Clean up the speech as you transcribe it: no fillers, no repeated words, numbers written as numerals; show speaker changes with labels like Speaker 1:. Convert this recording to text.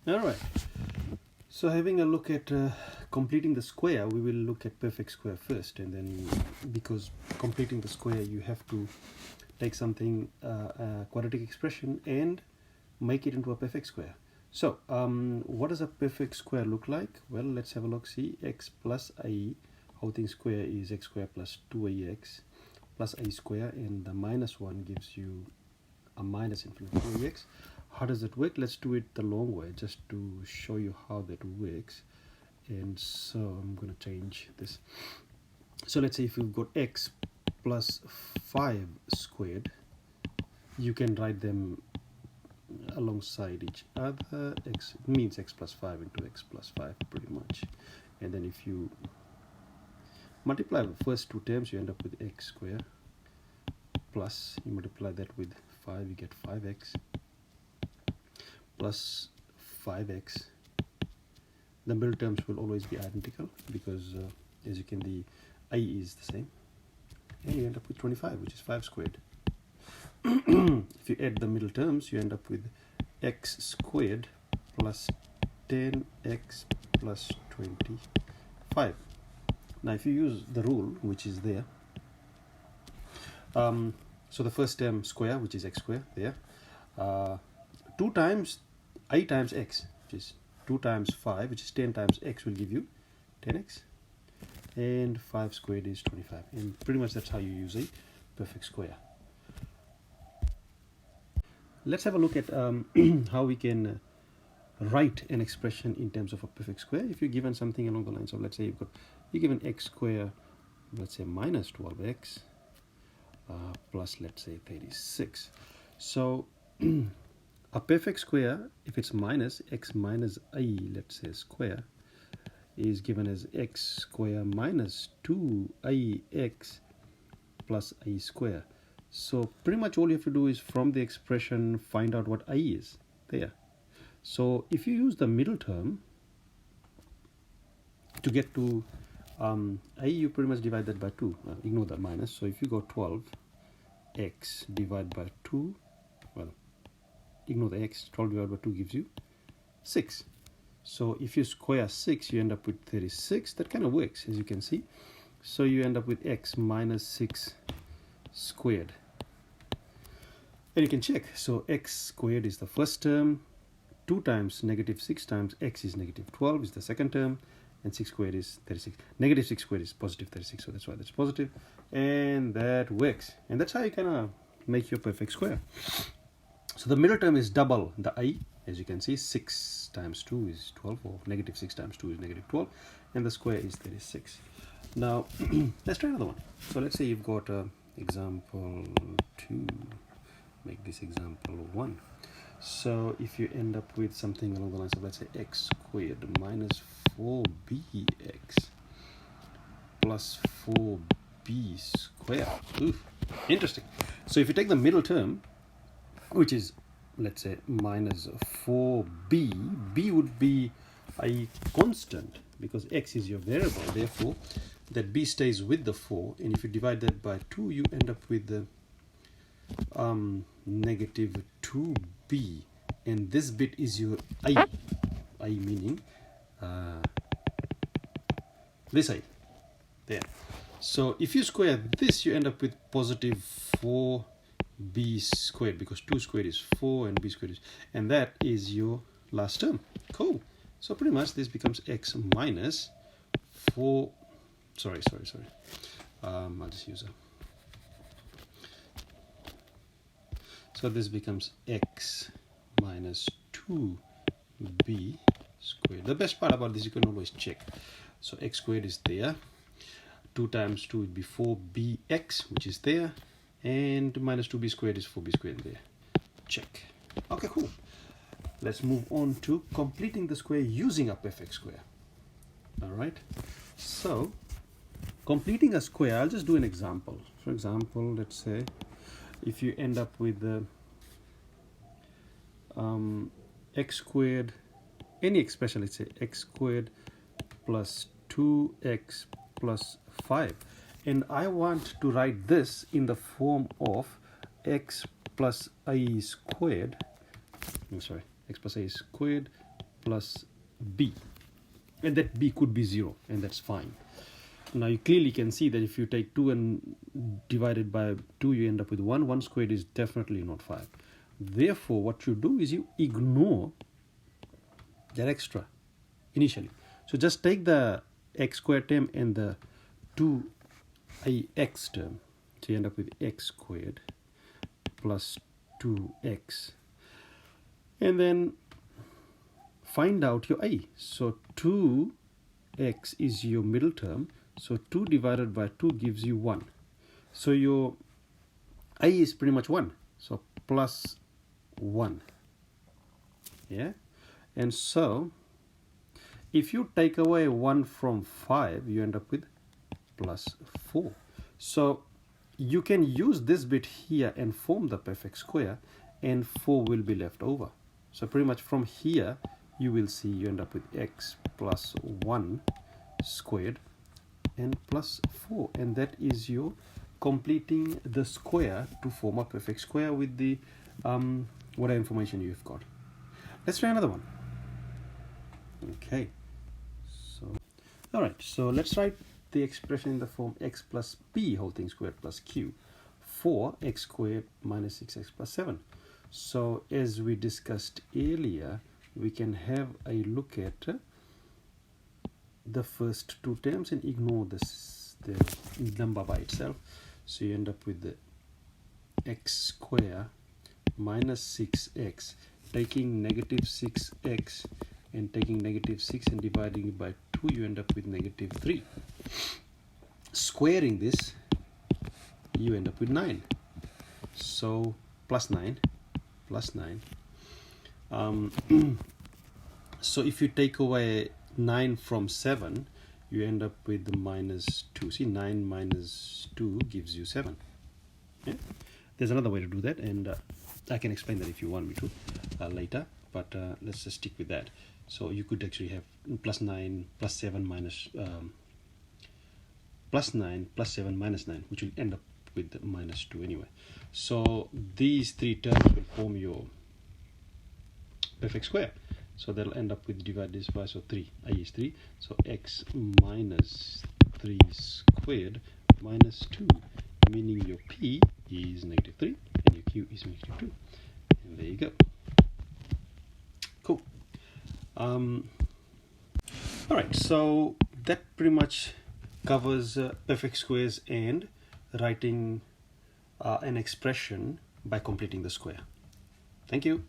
Speaker 1: All right. So having a look at completing the square, we will look at perfect square first, and then because completing the square, you have to take something, a quadratic expression, and make it into a perfect square. So what does a perfect square look like? Well, let's have a look. See, x plus a whole thing square is x square plus 2ax plus a square, and the minus 1 gives you a minus infinity 2ax. How does it work? Let's do it the long way just to show you how that works. And so I'm going to change this. So let's say if you've got x plus 5 squared, you can write them alongside each other. X means x plus 5 into x plus 5 pretty much. And then if you multiply the first two terms, you end up with x squared plus, you multiply that with 5, you get 5x plus 5x. The middle terms will always be identical because as you can, the a is the same, and you end up with 25, which is 5 squared. If you add the middle terms, you end up with x squared plus 10x plus 25. Now if you use the rule which is there, so the first term square, which is x squared there, 2 times a times x, which is 2 times 5, which is 10 times x, will give you 10x, and 5 squared is 25, and pretty much that's how you use a perfect square. Let's have a look at how we can write an expression in terms of a perfect square. If you're given something along the lines of, let's say you're given x squared, let's say minus 12x plus, let's say 36. So a perfect square, if it's minus x minus a, let's say square, is given as x squared minus 2ax plus a square. So pretty much all you have to do is from the expression find out what a is there. So if you use the middle term to get to a, you pretty much divide that by 2. Ignore the minus. So if you go 12x divided by 2, well, ignore the x, 12 divided by 2 gives you 6. So if you square 6, you end up with 36. That kind of works, as you can see. So you end up with x minus 6 squared. And you can check. So x squared is the first term. 2 times negative 6 times x is negative 12 is the second term. And 6 squared is 36. Negative 6 squared is positive 36. So that's why that's positive. And that works. And that's how you kind of make your perfect square. So the middle term is double the a. As you can see, 6 times 2 is 12, or negative 6 times 2 is negative 12, and the square is 36. Now, let's try another one. So let's say you've got example 2. Make this example 1. So if you end up with something along the lines of, let's say, x squared minus 4bx plus 4b squared. Oof, interesting. So if you take the middle term, which is, let's say, minus 4b, b would be a constant because x is your variable, therefore that b stays with the 4, and if you divide that by 2, you end up with the negative 2b, and this bit is your a meaning this a there. So if you square this, you end up with positive 4b squared, because 2 squared is 4 and b squared is, and that is your last term. Cool. So pretty much this becomes x minus 4, sorry, I'll just use a, so this becomes x minus 2b squared. The best part about this, you can always check. So x squared is there, 2 times 2 would be 4bx, which is there, and minus 2b squared is 4b squared there. Check. Okay, cool. Let's move on to completing the square using a perfect square. All right. So completing a square, I'll just do an example. For example, let's say if you end up with x squared, any expression, let's say x squared plus 2x plus 5, and I want to write this in the form of x plus a squared, x plus a squared plus b, and that b could be 0, and that's fine. Now you clearly can see that if you take 2 and divide it by 2, you end up with 1. 1 squared is definitely not 5. Therefore, what you do is you ignore that extra initially. So just take the x squared term and the 2x term. So you end up with x squared plus 2x. And then find out your a. So 2x is your middle term. So 2 divided by 2 gives you 1. So your a is pretty much 1. So plus 1. Yeah. And so if you take away 1 from 5, you end up with plus 4. So you can use this bit here and form the perfect square, and 4 will be left over. So pretty much from here, you will see you end up with x plus 1 squared and plus 4. And that is your completing the square to form a perfect square with the whatever information you've got. Let's try another one. Okay. So, all right. So let's write the expression in the form x plus p whole thing squared plus q for x squared minus 6x plus 7. So as we discussed earlier, we can have a look at the first two terms and ignore the number by itself. So you end up with the x squared minus 6x, taking negative 6x and taking negative 6 and dividing it by 2, you end up with negative 3. Squaring this, you end up with 9. So plus 9. So if you take away 9 from 7, you end up with minus 2. See, 9 minus 2 gives you 7. Yeah? There's another way to do that, and I can explain that if you want me to later, but let's just stick with that. So you could actually have plus 9 plus 7 minus plus 9 plus 7 minus 9, which will end up with minus 2 anyway. So these three terms will form your perfect square. So they'll end up with divide this by, so 3, I is 3. So x minus 3 squared minus 2, meaning your p is negative 3 and your q is negative 2. And there you go. Cool. Alright, so that pretty much covers perfect squares and writing an expression by completing the square. Thank you.